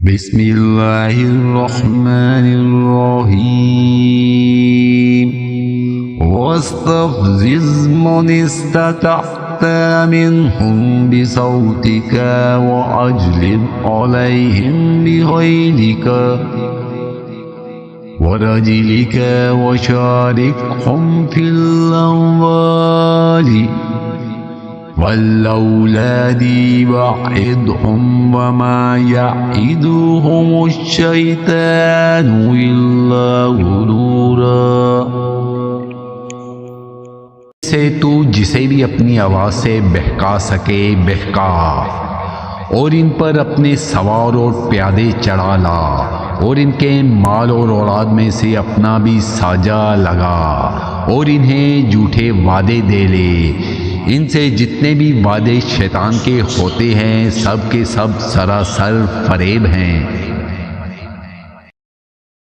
बिस्मिल्लाहिर्रहमानिर्रहीम वस्तफ़्ज़िज़ मन इस्ततअत मिनहुम बिसौतिका वअजलिब अलैहिम बिग़ैरिका वरजिलिका वशारिकहुम फिल अम्वालि वल्लौलादि वअइदहुम वमा यअइदुहुमुश्शैतानु इल्ला गुरूरा। से तू जिसे भी अपनी आवाज़ से बहका सके बहका, और इन पर अपने सवार और प्यादे चढ़ा ला, और इनके माल और औलाद में से अपना भी साजा लगा, और इन्हें झूठे वादे दे ले। इनसे जितने भी वादे शैतान के होते हैं सब के सब सरासर फरेब हैं।